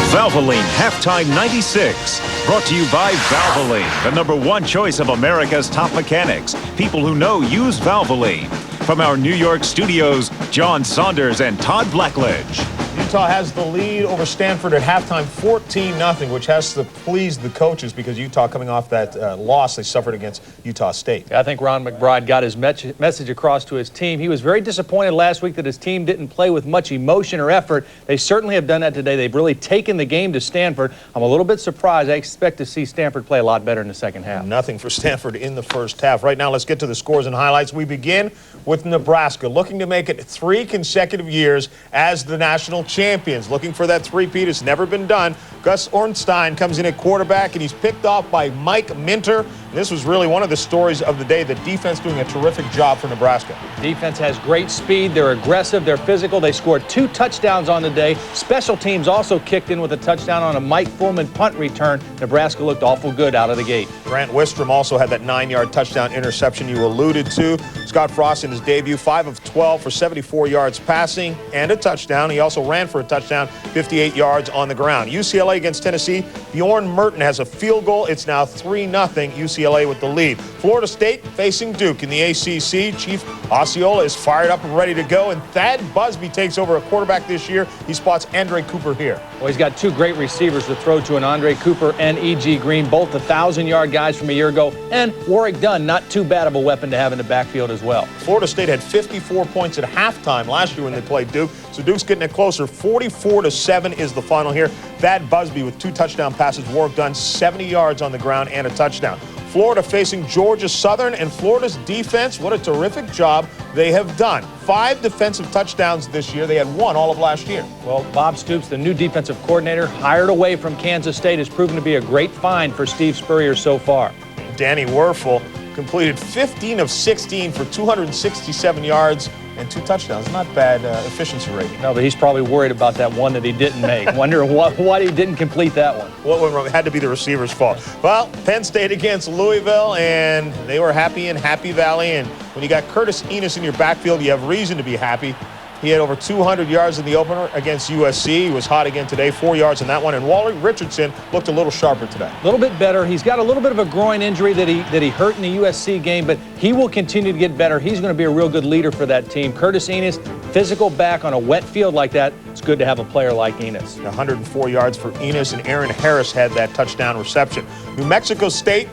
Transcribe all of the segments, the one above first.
Valvoline Halftime 96. Brought to you by Valvoline, the #1 choice of America's top mechanics. People who know use Valvoline. From our New York studios, John Saunders and Todd Blackledge. Utah has the lead over Stanford at halftime, 14-0, which has to please the coaches because Utah coming off that loss they suffered against Utah State. I think Ron McBride got his message across to his team. He was very disappointed last week that his team didn't play with much emotion or effort. They certainly have done that today. They've really taken the game to Stanford. I'm a little bit surprised. I expect to see Stanford play a lot better in the second half. Nothing for Stanford in the first half. Right now, let's get to the scores and highlights. We begin with Nebraska, looking to make it 3 consecutive years as the national champions. Looking for that three-peat. It's never been done. Gus Ornstein comes in at quarterback, and he's picked off by Mike Minter. This was really one of the stories of the day. The defense doing a terrific job for Nebraska. Defense has great speed. They're aggressive. They're physical. They scored 2 touchdowns on the day. Special teams also kicked in with a touchdown on a Mike Fullman punt return. Nebraska looked awful good out of the gate. Grant Wistrom also had that 9-yard touchdown interception you alluded to. Scott Frost in his debut, 5 of 12 for 74 yards passing and a touchdown. He also ran for a touchdown, 58 yards on the ground. UCLA against Tennessee. Bjorn Merton has a field goal. It's now 3-0. UCLA with the lead. Florida State facing Duke in the ACC. Chief Osceola is fired up and ready to go, and Thad Busby takes over a quarterback this year. He spots Andre Cooper here. Well, he's got 2 great receivers to throw to, an Andre Cooper and E.G. Green, both 1,000-yard guys from a year ago, and Warwick Dunn, not too bad of a weapon to have in the backfield as well. Florida State had 54 points at halftime last year when they played Duke, so Duke's getting it closer. 44-7 is the final here. Thad Busby with 2 touchdown passes. Warwick Dunn, 70 yards on the ground and a touchdown. Florida facing Georgia Southern, and Florida's defense, what a terrific job they have done. 5 defensive touchdowns this year. They had 1 all of last year. Well, Bob Stoops, the new defensive coordinator, hired away from Kansas State, has proven to be a great find for Steve Spurrier so far. Danny Werfel completed 15 of 16 for 267 yards and 2 touchdowns. Not bad efficiency rating. No, but he's probably worried about that one that he didn't make. Wonder why he didn't complete that one. What went wrong? It had to be the receiver's fault. Well, Penn State against Louisville, and they were happy in Happy Valley. And when you got Curtis Enos in your backfield, you have reason to be happy. He had over 200 yards in the opener against USC. He was hot again today, 4 yards in that one. And Wally Richardson looked a little sharper today. A little bit better. He's got a little bit of a groin injury that he hurt in the USC game, but he will continue to get better. He's going to be a real good leader for that team. Curtis Enos, physical back on a wet field like that. It's good to have a player like Enos. 104 yards for Enos, and Aaron Harris had that touchdown reception. New Mexico State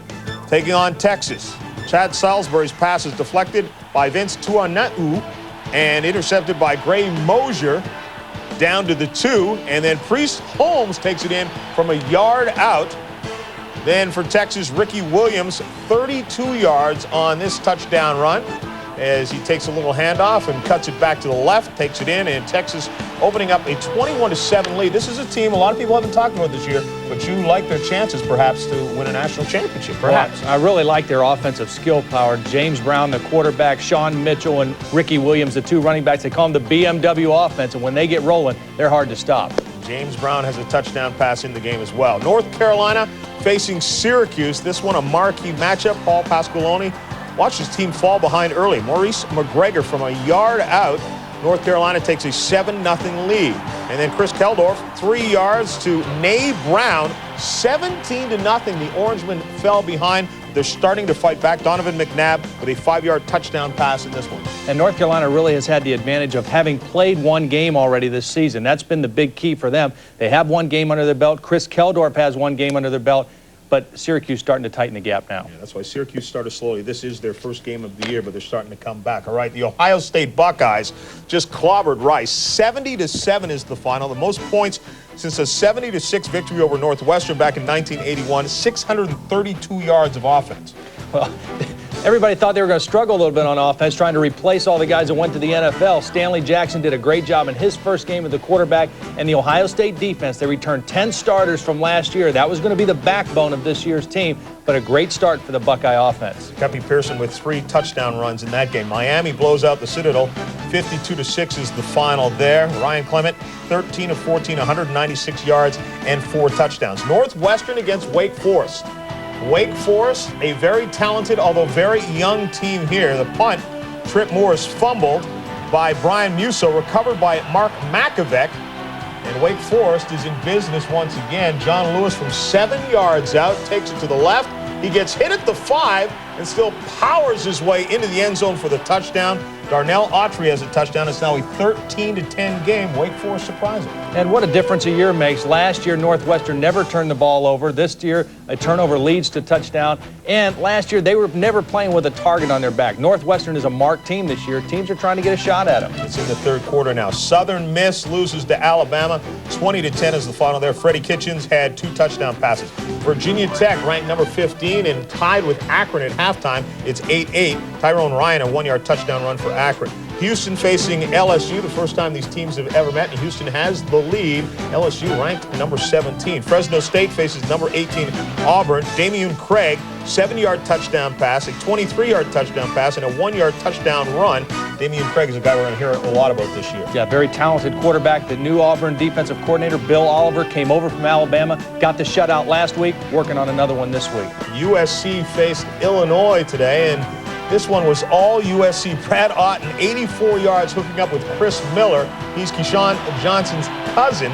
taking on Texas. Chad Salisbury's pass is deflected by Vince Tuana'u and intercepted by Gray Mosier down to the 2. And then Priest Holmes takes it in from a yard out. Then for Texas, Ricky Williams, 32 yards on this touchdown run as he takes a little handoff and cuts it back to the left, takes it in, and Texas opening up a 21-7 lead. This is a team a lot of people haven't talked about this year, but you like their chances perhaps to win a national championship, perhaps. Well, I really like their offensive skill power. James Brown, the quarterback, Sean Mitchell, and Ricky Williams, the 2 running backs. They call them the BMW offense, and when they get rolling, they're hard to stop. James Brown has a touchdown pass in the game as well. North Carolina facing Syracuse. This one a marquee matchup. Paul Pasqualoni watched his team fall behind early. Maurice McGregor from a yard out. North Carolina takes a 7-0 lead. And then Chris Keldorf, 3 yards to Nay Brown, 17-0. The Orangemen fell behind. They're starting to fight back. Donovan McNabb with a 5-yard touchdown pass in this one. And North Carolina really has had the advantage of having played 1 game already this season. That's been the big key for them. They have 1 game under their belt. Chris Keldorf has 1 game under their belt. But Syracuse starting to tighten the gap now. Yeah, that's why Syracuse started slowly. This is their first game of the year, but they're starting to come back. All right, the Ohio State Buckeyes just clobbered Rice. 70-7 is the final. The most points since a 70-6 victory over Northwestern back in 1981. 632 yards of offense. Well, everybody thought they were going to struggle a little bit on offense, trying to replace all the guys that went to the NFL. Stanley Jackson did a great job in his first game as the quarterback. And the Ohio State defense, they returned 10 starters from last year. That was going to be the backbone of this year's team, but a great start for the Buckeye offense. Guppy Pearson with 3 touchdown runs in that game. Miami blows out the Citadel. 52-6 is the final there. Ryan Clement, 13 of 14, 196 yards and 4 touchdowns. Northwestern against Wake Forest. Wake Forest, a very talented, although very young team here. The punt, Trip Morris fumbled by Brian Musso, recovered by Mark Makovec. And Wake Forest is in business once again. John Lewis from 7 yards out takes it to the left. He gets hit at the 5 and still powers his way into the end zone for the touchdown. Darnell Autry has a touchdown. It's now a 13-10 game. Wake Forest surprising. And what a difference a year makes. Last year, Northwestern never turned the ball over. This year, a turnover leads to touchdown. And last year, they were never playing with a target on their back. Northwestern is a marked team this year. Teams are trying to get a shot at them. It's in the third quarter now. Southern Miss loses to Alabama. 20-10 is the final there. Freddie Kitchens had 2 touchdown passes. Virginia Tech ranked number 15 and tied with Akron at halftime. It's 8-8. Tyrone Ryan, a 1-yard touchdown run for Akron. Houston facing LSU, the first time these teams have ever met, and Houston has the lead. LSU ranked number 17. Fresno State faces number 18 Auburn. Damian Craig, 7-yard touchdown pass, a 23-yard touchdown pass, and a 1-yard touchdown run. Damian Craig is a guy we're going to hear a lot about this year. Yeah, very talented quarterback. The new Auburn defensive coordinator, Bill Oliver, came over from Alabama, got the shutout last week, working on another one this week. USC faced Illinois today, and this one was all USC. Brad Otten, 84 yards, hooking up with Chris Miller. He's Keyshawn Johnson's cousin,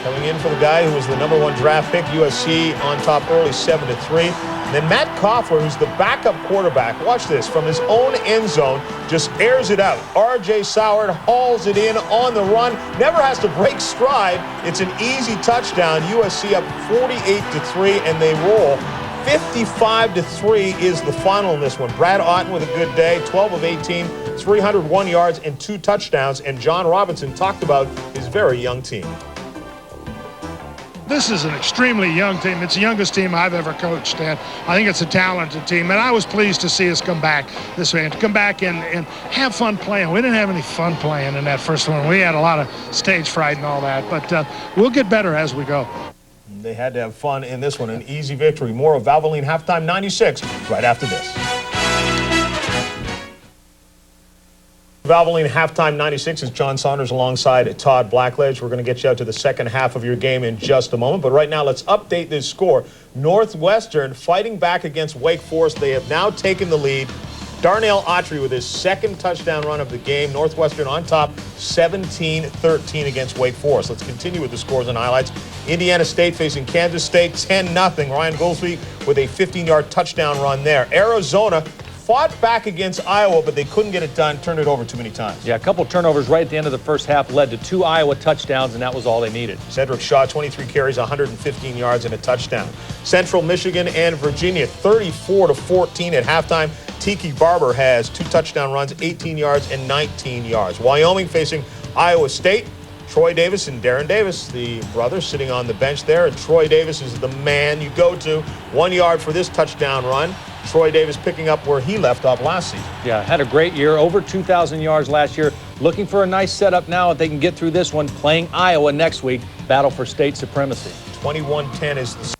coming in for the guy who was the number 1 draft pick. USC on top early, 7-3. And then Matt Koffler, who's the backup quarterback, watch this, from his own end zone, just airs it out. R.J. Soward hauls it in on the run, never has to break stride. It's an easy touchdown. USC up 48-3, and they roll. 55-3 is the final in this one. Brad Otten with a good day, 12 of 18, 301 yards and 2 touchdowns. And John Robinson talked about his very young team. This is an extremely young team. It's the youngest team I've ever coached, and I think it's a talented team. And I was pleased to see us come back this way and to come back and have fun playing. We didn't have any fun playing in that first one. We had a lot of stage fright and all that, but we'll get better as we go. They had to have fun in this one. An easy victory. More of Valvoline Halftime 96 right after this. Valvoline Halftime 96 is John Saunders alongside Todd Blackledge. We're going to get you out to the second half of your game in just a moment. But right now, let's update this score. Northwestern fighting back against Wake Forest. They have now taken the lead. Darnell Autry with his 2nd touchdown run of the game. Northwestern on top, 17-13 against Wake Forest. Let's continue with the scores and highlights. Indiana State facing Kansas State, 10-0. Ryan Goldsby with a 15-yard touchdown run there. Arizona fought back against Iowa, but they couldn't get it done, turned it over too many times. Yeah, a couple turnovers right at the end of the first half led to 2 Iowa touchdowns, and that was all they needed. Cedric Shaw, 23 carries, 115 yards, and a touchdown. Central Michigan and Virginia, 34-14 at halftime. Tiki Barber has 2 touchdown runs, 18 yards and 19 yards. Wyoming facing Iowa State. Troy Davis and Darren Davis, the brothers, sitting on the bench there. And Troy Davis is the man you go to. 1 yard for this touchdown run. Troy Davis picking up where he left off last season. Yeah, had a great year, over 2,000 yards last year. Looking for a nice setup now if they can get through this one, playing Iowa next week. Battle for state supremacy. 21-10 is the